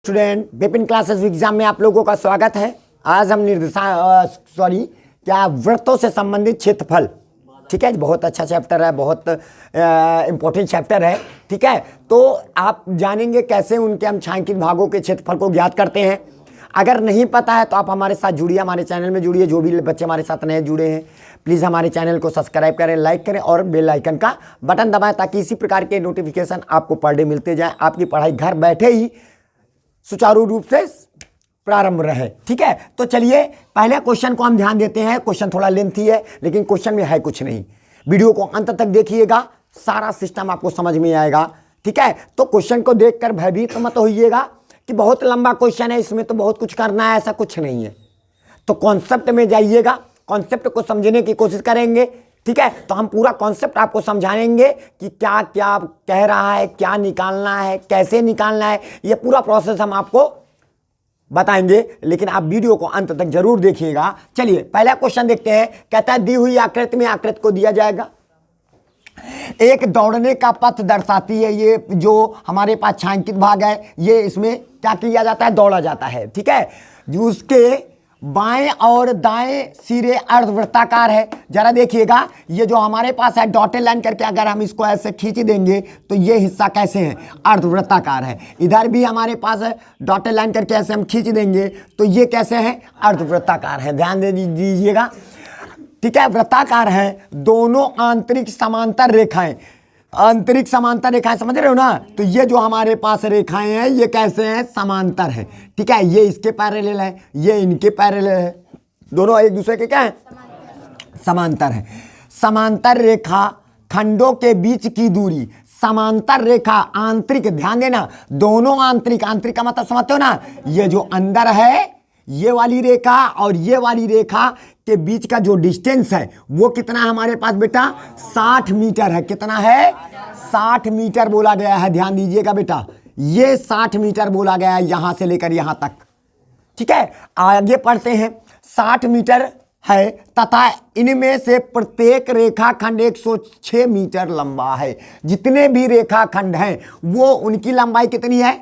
Student Vipin classes exam में आप लोगों का स्वागत है। आज हम वृत्तों से संबंधित क्षेत्रफल, ठीक है, बहुत अच्छा चैप्टर है, बहुत इंपॉर्टेंट चैप्टर है, ठीक है। तो आप जानेंगे कैसे उनके हम छायांकित भागों के क्षेत्रफल को ज्ञात करते हैं। अगर नहीं पता है तो आप हमारे साथ जुड़िए, हमारे चैनल में जुड़िए। जो भी बच्चे हमारे साथ नए जुड़े हैं प्लीज़ हमारे चैनल को सब्सक्राइब करें, लाइक करें और बेल आइकन का बटन दबाएं ताकि इसी प्रकार के नोटिफिकेशन आपको पर डे मिलते जाएं। आपकी पढ़ाई घर बैठे ही सुचारू रूप से प्रारंभ रहे, ठीक है। तो चलिए पहले क्वेश्चन को हम ध्यान देते हैं। क्वेश्चन थोड़ा लेंथी है लेकिन क्वेश्चन में है कुछ नहीं। वीडियो को अंत तक देखिएगा, सारा सिस्टम आपको समझ में आएगा, ठीक है। तो क्वेश्चन को देखकर भयभीत मत होइएगा कि बहुत लंबा क्वेश्चन है, इसमें तो बहुत कुछ करना है, ऐसा कुछ नहीं है। तो कॉन्सेप्ट में जाइएगा, कॉन्सेप्ट को समझने की कोशिश करेंगे, ठीक है। तो हम पूरा कॉन्सेप्ट आपको समझाएंगे कि क्या क्या कह रहा है, क्या निकालना है, कैसे निकालना है, ये पूरा प्रोसेस हम आपको बताएंगे। लेकिन आप वीडियो को अंत तक जरूर देखिएगा। चलिए पहला क्वेश्चन देखते हैं। कहता है दी हुई आकृति में आकृति को दिया जाएगा, एक दौड़ने का पथ दर्शाती है। ये जो हमारे पास छायांकित भाग है, ये इसमें क्या किया जाता है, दौड़ा जाता है, ठीक है। जो उसके बाएं और दाएं सिरे अर्धवृत्ताकार है। जरा देखिएगा, ये जो हमारे पास है डॉटेड लाइन करके, अगर हम इसको ऐसे खींच देंगे तो ये हिस्सा कैसे है, अर्धवृत्ताकार है। इधर भी हमारे पास है डॉटेड लाइन करके ऐसे हम खींच देंगे तो ये कैसे है, अर्धवृत्ताकार है। ध्यान दे दीजिएगा, ठीक है। वृत्ताकार है, दोनों आंतरिक समांतर रेखाएं, आंतरिक समांतर रेखाएं, समझ रहे हो ना। तो ये जो हमारे पास रेखाएं हैं ये कैसे हैं, समांतर है, ठीक है। ये इसके पैरेलल है, ये इनके पैरेलल है, दोनों एक दूसरे के क्या है, समांतर है। समांतर रेखा खंडों के बीच की दूरी, समांतर रेखा आंतरिक, ध्यान देना, दोनों आंतरिक, आंतरिक का मतलब समझते हो ना, ये जो अंदर है ये वाली रेखा और ये वाली रेखा के बीच का जो डिस्टेंस है वो कितना है हमारे पास बेटा, 60 मीटर है। कितना है, 60 मीटर बोला गया है। ध्यान दीजिएगा बेटा, ये 60 मीटर बोला गया है यहां से लेकर यहां तक, ठीक है। आगे पढ़ते हैं। 60 मीटर है तथा इनमें से प्रत्येक रेखाखंड 106 मीटर लंबा है। जितने भी रेखाखंड हैं वो उनकी लंबाई कितनी है,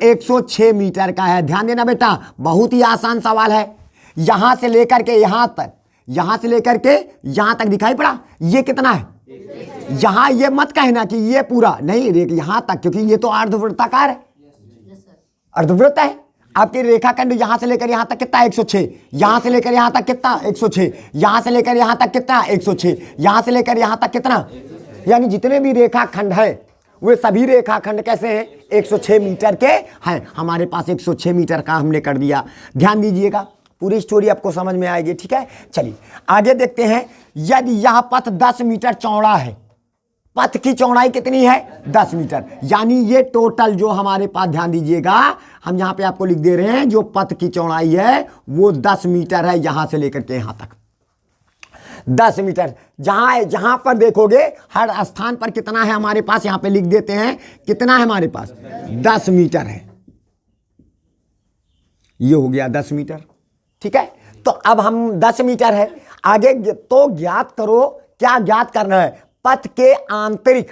106 मीटर का है। ध्यान देना बेटा, बहुत ही आसान सवाल है। यहां से लेकर के यहां तक, यहां से लेकर के यहां तक दिखाई पड़ा, ये कितना है। यहां ये मत कहना कि ये पूरा नहीं, यहां तक, क्योंकि ये तो अर्धवृत्ताकार है, अर्धवृत्त है। आपके रेखाखंड यहां से लेकर यहां तक कितना, 106। यहां से लेकर यहां तक कितना, 106। यहां से लेकर यहां तक कितना, 106। यहां से लेकर यहां तक कितना, यानी जितने भी रेखाखंड है वे सभी रेखाखंड कैसे हैं, 106 मीटर के हैं। हमारे पास 106 मीटर का हमने कर दिया। ध्यान दीजिएगा, पूरी स्टोरी आपको समझ में आएगी, ठीक है। चलिए आगे देखते हैं। यदि यह पथ 10 मीटर चौड़ा है, पथ की चौड़ाई कितनी है, 10 मीटर, यानी ये टोटल जो हमारे पास, ध्यान दीजिएगा, हम यहां पे आपको लिख दे रहे हैं, जो पथ की चौड़ाई है वो 10 मीटर है, यहां से लेकर के यहां तक 10 मीटर। जहां पर देखोगे हर स्थान पर कितना है हमारे पास, यहां पे लिख देते हैं कितना है हमारे पास, 10 मीटर है। ये हो गया 10 मीटर, ठीक है। तो अब हम 10 मीटर है, आगे तो ज्ञात करो, क्या ज्ञात करना है, पथ के आंतरिक,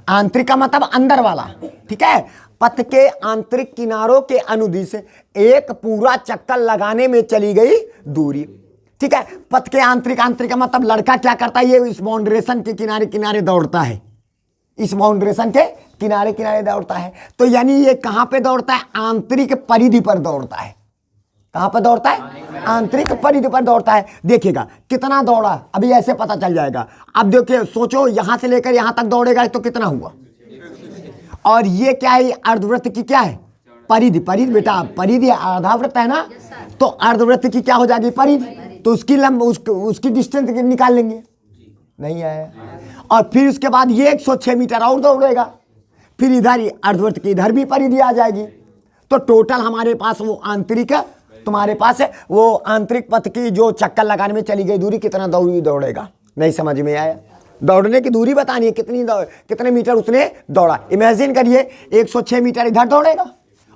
आंतरिक का मतलब अंदर वाला, ठीक है। पथ के आंतरिक किनारों के अनुदिश एक पूरा चक्कर लगाने में चली गई दूरी, ठीक है। पथ के आंतरिक, आंतरिक का मतलब लड़का क्या करता है, ये इस बाउंड्रेशन के किनारे किनारे दौड़ता है, इस बाउंड्रेशन के किनारे किनारे दौड़ता है। तो यानी ये कहां पे दौड़ता है, आंतरिक परिधि पर दौड़ता है। कहां पर दौड़ता है, आंतरिक परिधि पर दौड़ता है। देखिएगा कितना दौड़ा, अभी ऐसे पता चल जाएगा। अब देखिए, सोचो यहां से लेकर यहां तक दौड़ेगा तो कितना हुआ, और ये क्या है, अर्धवृत्त की क्या है, परिधि। परिधि बेटा, परिधि आधावृत्त है ना, तो अर्धवृत्त की क्या हो जाएगी, परिधि। तो उसकी उसकी डिस्टेंस निकाल लेंगे, नहीं आया। और फिर उसके बाद ये 106 मीटर और दौड़ेगा, फिर इधर ही अर्धवृत्त की इधर भी परिधि आ जाएगी। तो टोटल हमारे पास वो आंतरिक, तुम्हारे पास है वो आंतरिक पथ की जो चक्कर लगाने में चली गई दूरी, कितना दौड़ेगा, नहीं समझ में आया। दौड़ने की दूरी बतानी है, कितने मीटर उसने दौड़ा। इमेजिन करिए 106 मीटर इधर दौड़ेगा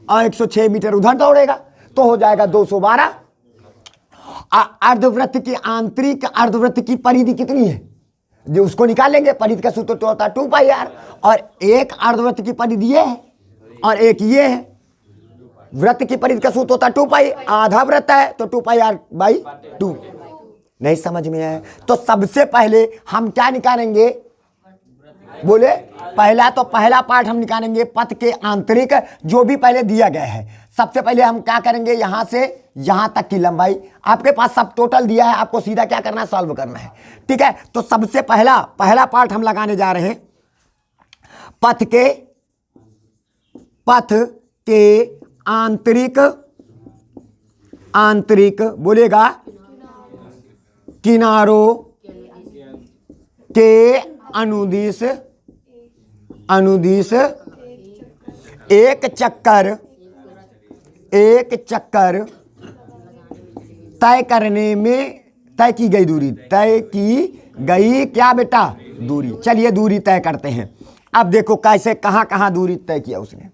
और 106 मीटर उधर दौड़ेगा, तो हो जाएगा 212। अर्धवृत्त की आंतरिक अर्धवृत्त की परिधि कितनी है, जो उसको निकाल लेंगे। परिधि का सूत्र तो होता है 2 पाई r, और एक अर्धवृत्त की परिधि ये है और एक ये है। वृत्त की परिधि का सूत्र होता है 2 पाई, आधा वृत्त है तो 2 पाई r बाई 2। नहीं समझ में आया? तो सबसे पहले हम क्या निकालेंगे, बोले पहला पार्ट हम निकालेंगे पथ के आंतरिक, जो भी पहले दिया गया है। सबसे पहले हम क्या करेंगे, यहां से यहां तक की लंबाई आपके पास सब टोटल दिया है, आपको सीधा क्या करना है, सॉल्व करना है। ठीक है, तो सबसे पहला पार्ट हम लगाने जा रहे हैं पथ के आंतरिक बोलेगा किनारों के अनुदिश एक चक्कर तय करने में तय की गई क्या बेटा, दूरी। चलिए दूरी तय करते हैं। अब देखो कैसे कहां दूरी तय किया उसने।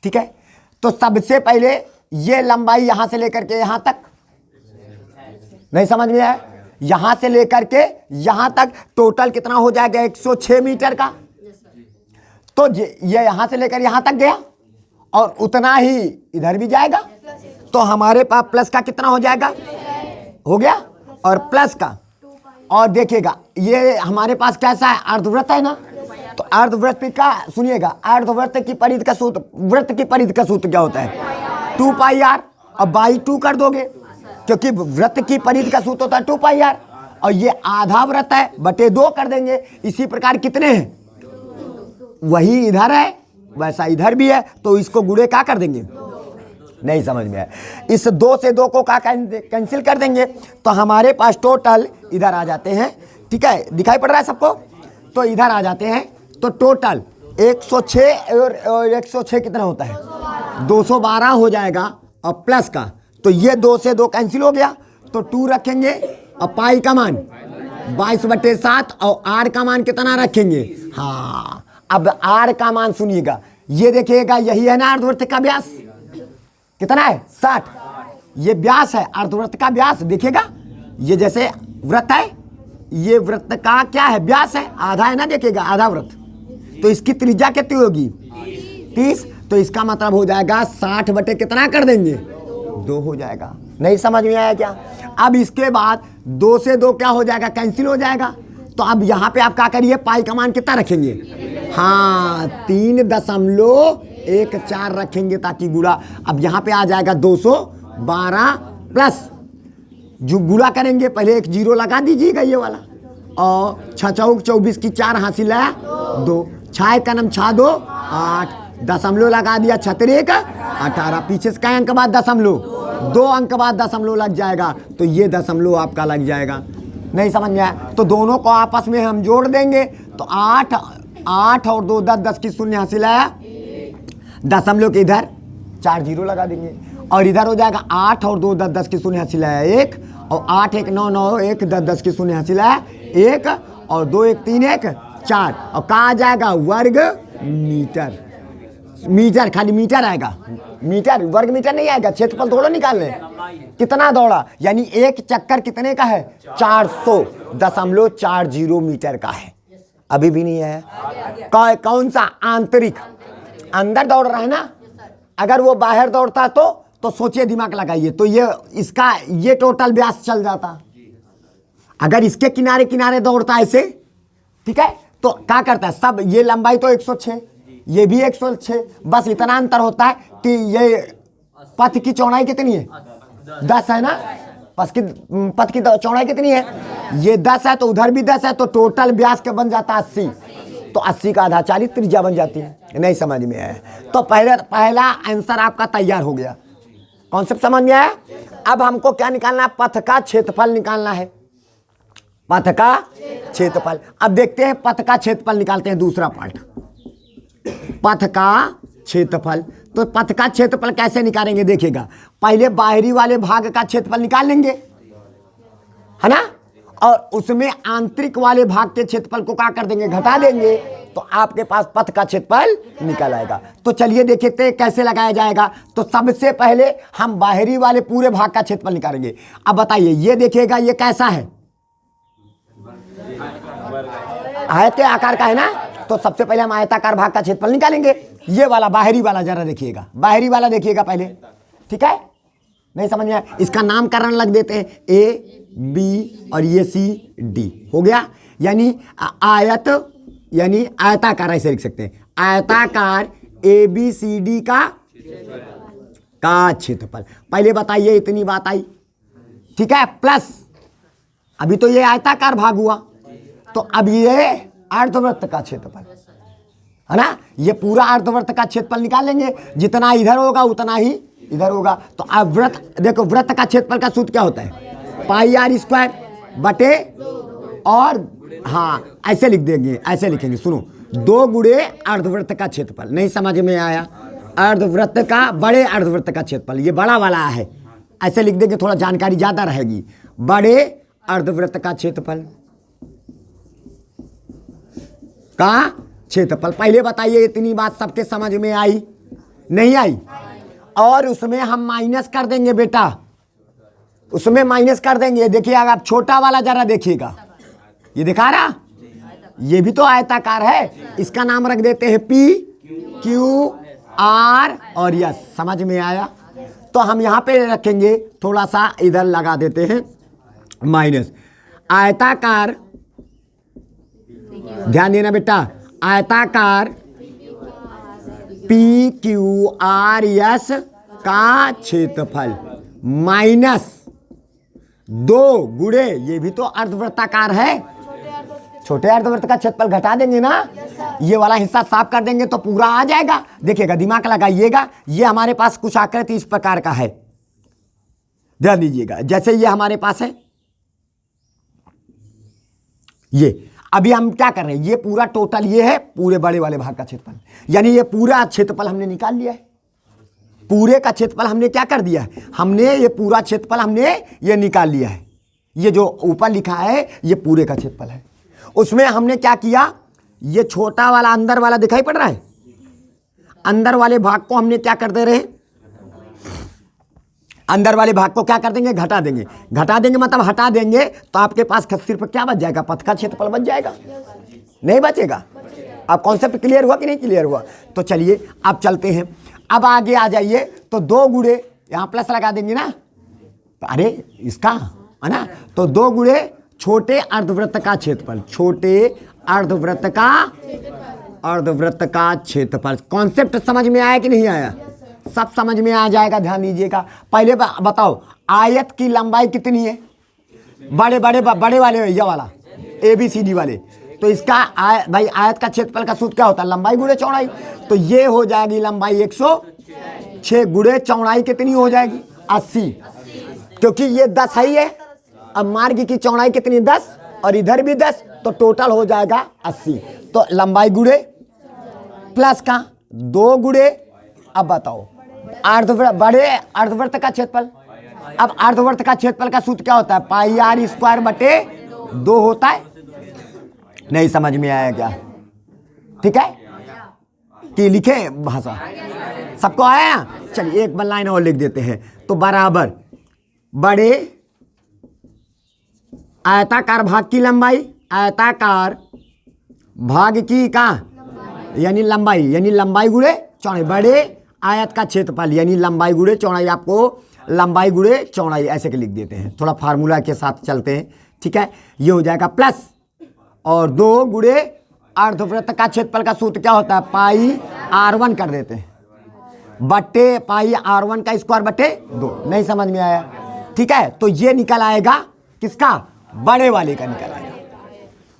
ठीक है, तो सबसे पहले ये लंबाई यहां से लेकर के यहां तक, नहीं समझ में आया? यहां से लेकर के यहां तक टोटल कितना हो जाएगा, 106 मीटर का। तो ये यहां से लेकर यहां तक गया और उतना ही इधर भी जाएगा, तो हमारे पास प्लस का कितना हो जाएगा, हो गया, और प्लस का। और देखिएगा ये हमारे पास कैसा है, अर्धवृत्त है ना, तो अर्धवृत्त का सुनिएगा, अर्धवृत्त की परिधि का सूत्र, वृत्त की परिधि का सूत्र क्या होता है, 2 पाई r, अब बाई 2 कर दोगे, क्योंकि वृत्त की परिधि का सूत्र होता है 2 पाई r, और ये आधा वृत्त है बटे 2 कर देंगे। इसी प्रकार कितने हैं, वही इधर है वैसा इधर भी है, तो इसको गुणे क्या कर देंगे, नहीं समझ में आया? इस 2 से 2 को क्या कैंसिल कर देंगे, तो हमारे पास टोटल इधर आ जाते हैं। ठीक है, दिखाई पड़ रहा है सबको, तो इधर आ जाते हैं, तो टोटल 106 और 106 कितना होता है, 212 हो जाएगा, और प्लस का, तो ये 2 से 2 कैंसिल हो गया, तो 2 रखेंगे, और पाई का मान 22/7, और आर का मान कितना रखेंगे, हाँ अब आर का मान सुनिएगा, ये देखिएगा यही है ना अर्धवृत्त का व्यास, कितना है 60, ये व्यास है अर्धवृत्त का व्यास। देखिएगा ये जैसे वृत्त है, ये वृत्त का क्या है, व्यास है, आधा है ना, देखिएगा आधा वृत्त, तो इसकी त्रिज्या कितनी होगी 30, तो इसका मतलब हो जाएगा 60 बटे कितना कर देंगे, 2 हो जाएगा। नहीं समझ में आया क्या? अब इसके बाद 2 से 2 क्या हो जाएगा, कैंसिल हो जाएगा, तो अब यहाँ पे आप क्या करिए, पाई का मान कितना रखेंगे, हाँ 3.14 रखेंगे ताकि गुणा, अब यहाँ पे आ जाएगा 212 प्लस, जो गुणा करेंगे पहले एक 0 लगा दीजिएगा ये वाला, और 6 चौक 24 की 4 हासिल है 2, 6 का नम 6 2 8, दशमलव लगा दिया 6 18, पीछे से कई अंक बाद दशमलव, 2 अंक बाद दशमलव लग जाएगा, तो ये दशमलव आपका लग जाएगा। नहीं समझ में आया? तो दोनों को आपस में हम जोड़ देंगे, तो 8 और 2 10, 10 की शून्य हासिल आया, दशमलव के इधर 4 0 लगा देंगे, और इधर हो जाएगा 8 और 2 10, 10 की शून्य हासिल आया 1, और 8 1 9 9 1 10, 10 की शून्य हासिल आया 1, और 2 1 3 1 4, और कहाँ आ जाएगा वर्ग मीटर, मीटर खाली मीटर आएगा, मीटर वर्ग मीटर नहीं आएगा। क्षेत्रफल थोड़ा निकाल लें, कितना दौड़ा, यानी एक चक्कर कितने का है, 400.40 मीटर का है। अभी भी नहीं है, कौन सा, आंतरिक, अंदर दौड़ रहा है ना, अगर वो बाहर दौड़ता तो सोचिए, दिमाग लगाइए, तो ये इसका ये टोटल व्यास चल जाता। अगर इसके किनारे किनारे दौड़ता ऐसे, ठीक है, तो क्या करता है, सब ये लंबाई तो 106, ये भी 106, बस इतना अंतर होता है कि ये पथ की चौड़ाई कितनी है, 10 है ना, पथ की चौड़ाई कितनी है, ये 10 है, तो उधर भी 10 है, तो टोटल व्यास के बन जाता 80, तो 80 का आधा 40 त्रिज्या बन जाती है। नहीं समझ में आया? तो पहला आंसर आपका तैयार हो गया, कॉन्सेप्ट समझ में आया? अब हमको क्या निकालना है, पथ का क्षेत्रफल निकालना है, पथ का क्षेत्रफल। अब देखते हैं पथ का क्षेत्रफल निकालते हैं, दूसरा पार्ट, पथ का क्षेत्रफल। तो पथ का क्षेत्रफल कैसे निकालेंगे, देखिएगा, पहले बाहरी वाले भाग का क्षेत्रफल निकाल लेंगे, है ना, और उसमें आंतरिक वाले भाग के क्षेत्रफल को क्या कर देंगे, घटा देंगे, तो आपके पास पथ का क्षेत्रफल निकल आएगा। तो चलिए देखते हैं कैसे लगाया जाएगा। तो सबसे पहले हम बाहरी वाले पूरे भाग का क्षेत्रफल निकालेंगे। अब बताइए, ये देखिएगा ये कैसा है, आयत के आकार का है ना, तो सबसे पहले हम आयताकार भाग का क्षेत्रफल निकालेंगे। ये वाला बाहरी वाला जरा देखिएगा, बाहरी वाला देखिएगा पहले, ठीक है, नहीं समझ में आया? इसका नामकरण लग देते हैं ए बी और ये सी डी, हो गया। यानी आयत यानी आयताकार ऐसे लिख सकते हैं, आयताकार ए बी सी डी का क्षेत्रफल। पहले बताइए इतनी बात आई, ठीक है, प्लस अभी तो ये आयताकार भाग हुआ, तो अब ये अर्धवृत्त का क्षेत्रफल है ना, ये पूरा अर्धवृत्त का क्षेत्रफल निकालेंगे, जितना इधर होगा उतना ही इधर होगा। तो अब वृत्त देखो, वृत्त का क्षेत्रफल का सूत्र क्या होता है, पाई आर स्क्वायर बटे, और हाँ ऐसे लिख देंगे, ऐसे लिखेंगे, सुनो, 2 गुणे अर्धवृत्त का क्षेत्रफल। नहीं समझ में आया? अर्धवृत्त का, बड़े अर्धवृत्त का क्षेत्रफल, ये बड़ा वाला है, ऐसे लिख देंगे, थोड़ा जानकारी ज्यादा रहेगी। बड़े अर्धवृत्त का क्षेत्रफल का क्षेत्रफल। पहले बताइए इतनी बात सबके समझ में आई? नहीं आई? और उसमें हम माइनस कर देंगे बेटा, उसमें माइनस कर देंगे। देखिए आप छोटा वाला जरा देखिएगा, ये दिखा रहा, ये भी तो आयताकार है, इसका नाम रख देते हैं पी क्यू आर और यस। समझ में आया? तो हम यहां पे रखेंगे, थोड़ा सा इधर लगा देते हैं माइनस। आयताकार, ध्यान देना बेटा, आयताकार पी क्यू आर एस का क्षेत्रफल माइनस 2 गुणे, ये भी तो अर्धवृत्ताकार है, छोटे अर्धवृत्त का क्षेत्रफल घटा देंगे ना, ये वाला हिस्सा साफ कर देंगे तो पूरा आ जाएगा। देखिएगा, दिमाग लगाइएगा, ये हमारे पास कुछ आकृति इस प्रकार का है, ध्यान दीजिएगा, जैसे ये हमारे पास है, ये अभी हम क्या कर रहे हैं, ये पूरा टोटल ये है पूरे बड़े वाले भाग का क्षेत्रफल, यानी ये पूरा क्षेत्रफल हमने निकाल लिया है, पूरे का क्षेत्रफल हमने क्या कर दिया है, हमने ये पूरा क्षेत्रफल हमने ये निकाल लिया है। ये जो ऊपर लिखा है ये पूरे का क्षेत्रफल है। उसमें हमने क्या किया, ये छोटा वाला अंदर वाला दिखाई पड़ रहा है, अंदर वाले भाग को हमने क्या कर दे रहे हैं, अंदर वाले भाग को क्या कर देंगे, घटा देंगे। घटा देंगे मतलब हटा देंगे, तो आपके पास सिर्फ क्या बच जाएगा, पथ का क्षेत्रफल बच जाएगा, नहीं बचेगा? अब कॉन्सेप्ट क्लियर हुआ कि नहीं क्लियर हुआ? तो चलिए अब चलते हैं, अब आगे आ जाइए। तो 2 गुणे, यहां प्लस लगा देंगे ना, अरे इसका है ना, तो 2 गुणे छोटे अर्धवृत्त का क्षेत्रफल, छोटे अर्धवृत्त का क्षेत्रफल। कॉन्सेप्ट समझ में आया कि नहीं आया? सब समझ में आ जाएगा, ध्यान दीजिएगा। पहले बताओ आयत की लंबाई कितनी है, बड़े वाले, ये वाला ए बी सी डी वाले, तो इसका भाई आयत का क्षेत्रफल का सूत्र क्या होता है, लंबाई गुणे चौड़ाई। तो ये हो जाएगी लंबाई 106 गुणे चौड़ाई कितनी हो जाएगी, 80, क्योंकि ये 10 ही है। अब मार्ग की चौड़ाई कितनी, 10, और इधर भी 10, तो टोटल हो जाएगा 80। तो लंबाई गुणे प्लस का 2 गुणे, अब बताओ बड़े अर्धवृत्त का क्षेत्रफल। अब अर्धवृत्त का क्षेत्रफल का सूत्र क्या होता है, पाई आर स्क्वायर बटे 2 होता है। नहीं समझ में आया क्या? ठीक है कि लिखे भाषा सबको आया? चलिए एक लाइन और लिख देते हैं। तो बराबर बड़े आयताकार भाग की लंबाई, आयताकार भाग की का यानी लंबाई गुणे चौड़ाई, बड़े आयत का क्षेत्रफल यानी लंबाई गुणे चौड़ाई, आपको लंबाई गुणे चौड़ाई ऐसे के लिख देते हैं, थोड़ा फार्मूला के साथ चलते हैं, ठीक है। ये हो जाएगा प्लस, और 2 गुणे अर्धवृत्त का क्षेत्रफल का सूत्र क्या होता है, पाई r1 कर देते हैं बटे पाई r1 का स्क्वायर बटे 2। नहीं समझ में आया? ठीक है, तो ये निकल आएगा किसका, बड़े वाले का निकल आएगा।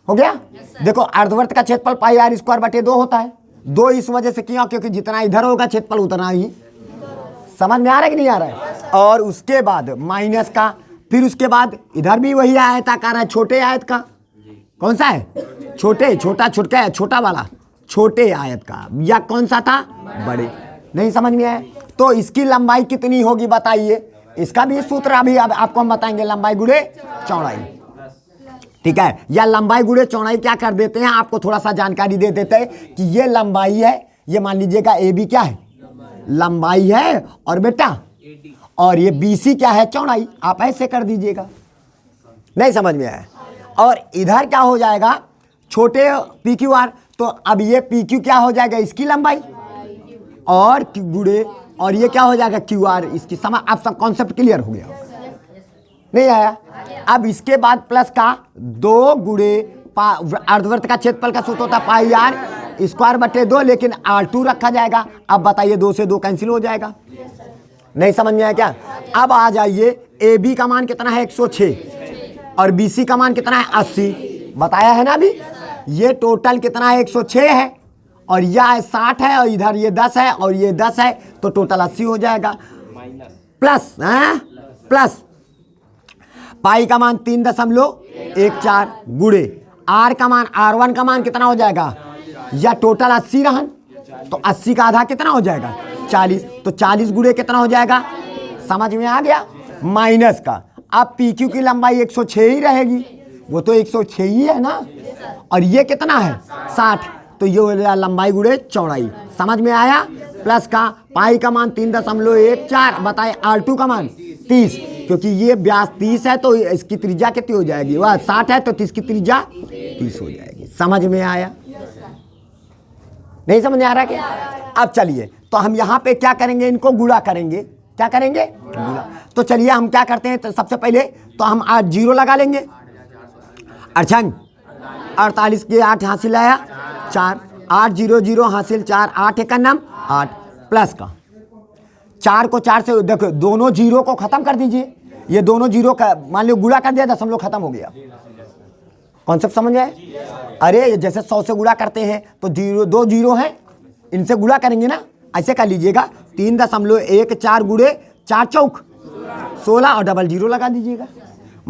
हो गया? देखो अर्धवृत्त का क्षेत्रफल पाई r स्क्वायर बटे 2 होता है। 2 इस वजह से क्यों, क्योंकि जितना इधर होगा क्षेत्रफल उतना ही। समझ में आ रहा है कि नहीं आ रहा है? और उसके बाद माइनस का, फिर उसके बाद इधर भी वही आयताकार है, छोटे आयत का, कौन सा है, छोटा वाला छोटे आयत का, या कौन सा था, बड़े। नहीं समझ में आया? तो इसकी लंबाई कितनी होगी बताइए, इसका भी सूत्र अभी आपको हम बताएंगे, लंबाई गुणे चौड़ाई, ठीक है। या लंबाई गुणे चौड़ाई क्या कर देते हैं, आपको थोड़ा सा जानकारी दे देते हैं कि ये लंबाई है, ये मान लीजिएगा ए बी क्या है, लंबाई है, और बेटा और ये बी सी क्या है, चौड़ाई। आप ऐसे कर दीजिएगा। नहीं समझ में आया? और इधर क्या हो जाएगा, छोटे पी क्यू आर, तो अब ये पी क्यू क्या हो जाएगा, इसकी लंबाई और गुड़े, और ये क्या हो जाएगा क्यू आर इसकी। समझ, आप सब कॉन्सेप्ट क्लियर हो गया नहीं आया। अब इसके बाद प्लस का 2 गुड़े अर्धवृत्त का क्षेत्रफल का सूत्र होता है पाई आर स्क्वायर बटे 2, लेकिन R2 रखा जाएगा। अब बताइए 2 से 2 कैंसिल हो जाएगा। नहीं समझ में आया क्या। अब आ जाइए ए बी का मान कितना है 106 और बी सी का मान कितना है 80, बताया है ना अभी। ये टोटल कितना है 106 है और यह 60 है और इधर ये 10 है और ये 10 है, तो टोटल 80 हो जाएगा। प्लस प्लस पाई का मान 3.14 गुड़े आर का मान R1 का मान कितना हो जाएगा, या टोटल 80 रहन, तो 80 का आधा कितना हो जाएगा 40, तो 40 गुड़े कितना हो जाएगा, समझ में आ गया। माइनस का अब पी क्यू की लंबाई 106 ही रहेगी, वो तो 106 ही है ना, और ये कितना है 60, तो ये हो जाएगा लंबाई गुड़े चौड़ाई। समझ में आया। प्लस का पाई का मान 3.14 बताए, R2 का मान 30, क्योंकि ये व्यास 30 है तो इसकी त्रिज्या कितनी हो जाएगी, वह 60 है तो 30 की त्रिज्या 30 हो जाएगी। समझ में आया नहीं समझ में आ रहा क्या। अब चलिए तो हम यहाँ पे क्या करेंगे, इनको गुणा करेंगे। क्या करेंगे, गुणा। तो चलिए हम क्या करते हैं, तो सबसे पहले तो हम 8 0 लगा लेंगे। अर्छंग 48 के 8 हासिल आया 4, 8 0 0 हासिल 4, 8 एक नाम 8, प्लस का 4 को 4 से देखो दोनों जीरो को खत्म कर दीजिए। ये दोनों जीरो का मान लो गुणा कर दिया, दशमलव खत्म हो गया। कॉन्सेप्ट समझ आए। अरे जैसे 100 से गुणा करते हैं तो 2 जीरो हैं, इनसे गुणा करेंगे ना, ऐसे कर लीजिएगा 3.14 गुड़े 4 चौक 16 और डबल जीरो लगा दीजिएगा।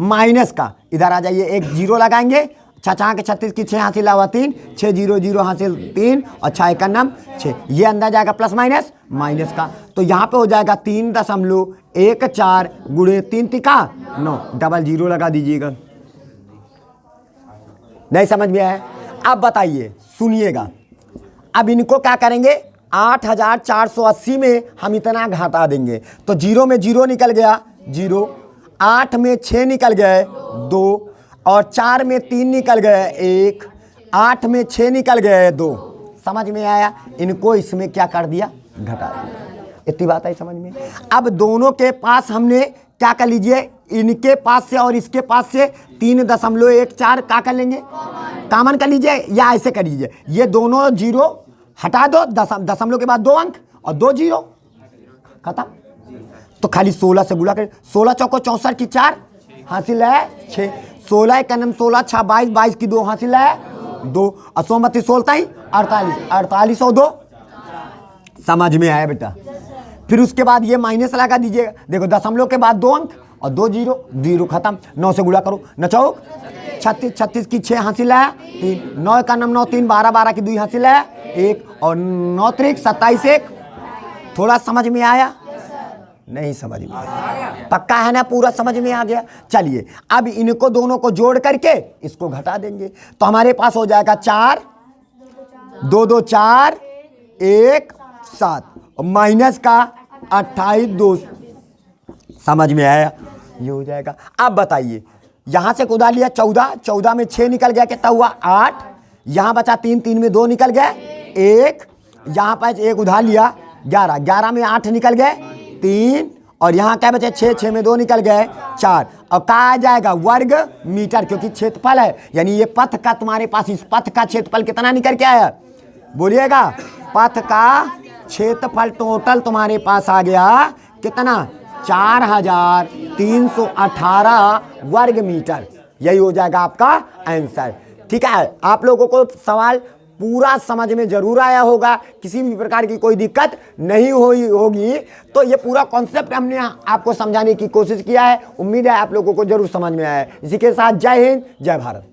माइनस का इधर आ जाइए, 1 जीरो लगाएंगे, 6 के 36 की 6 हासिल हुआ 3, 6 0 0 हासिल 3 और 6 का नाम 6, ये अंदर जाएगा प्लस माइनस माइनस का, तो यहाँ पे हो जाएगा 3.14 गुड़े 3 तिका 9, डबल जीरो लगा दीजिएगा। नहीं समझ में आया। अब बताइए सुनिएगा, अब इनको क्या करेंगे, 8480 में हम इतना घटा देंगे, तो 0 में 0 निकल गया 0, 8 में 6 निकल गए 2 और 4 में 3 निकल गए 1, 8 में 6 निकल गए 2। समझ में आया। इनको इसमें क्या कर दिया, घटा दिया। इतनी बात है समझ में। अब दोनों के पास हमने क्या कर लीजिए, इनके पास से और इसके पास से 3.14 क्या कर लेंगे, कॉमन कर लीजिए, या ऐसे कर लीजिए, ये दोनों जीरो हटा दो, दशमलव के बाद 2 अंक और 2 जीरो खत्म, तो खाली 16 से गुणा कर, 16 चौको 64 की 4 हासिल है 6, 16 का नाम 16 6 22, 22 की 2 हासिल है 2 और 16 16 48, 48 और 2। समझ में आया बेटा। फिर उसके बाद ये माइनस लगा दीजिएगा, देखो दशमलव के बाद 2 अंक और 2 जीरो, जीरो खत्म, 9 से गुणा करो, 9 चौक 36, 36 की 6 हासिल है 3, 9 का नाम 9 3, 12 12 की 2 हासिल है 1 और 9 त्रिक 27 1। थोड़ा समझ में आया, नहीं समझ में आया, पक्का है ना, पूरा समझ में आ गया। चलिए अब इनको दोनों को जोड़ करके इसको घटा देंगे, तो हमारे पास हो जाएगा 4 2 2 4 1 7 और माइनस का 28 2। समझ में आया, ये हो जाएगा। अब बताइए यहां से उड़ा लिया 14, 14 में 6 निकल गया, कितना हुआ 8, यहां बचा 3, 3 में 2 निकल गए 1, यहां पर 1 उधार लिया 11, 11 में 8 निकल गए 3 और यहाँ क्या बचे 6, 6 में 2 निकल गए 4, और कहा आ जाएगा वर्ग मीटर, क्योंकि क्षेत्रफल है, यानी ये पथ का तुम्हारे पास इस पथ का क्षेत्रफल कितना निकल के आया, बोलिएगा। पथ का क्षेत्रफल टोटल तुम्हारे पास आ गया कितना, 4318 वर्ग मीटर। यही हो जाएगा आपका आंसर। ठीक है, आप लोगों को सवाल पूरा समझ में जरूर आया होगा, किसी भी प्रकार की कोई दिक्कत नहीं होगी। तो ये पूरा कॉन्सेप्ट हमने आपको समझाने की कोशिश किया है, उम्मीद है आप लोगों को जरूर समझ में आया है। इसी के साथ जय हिंद जय भारत।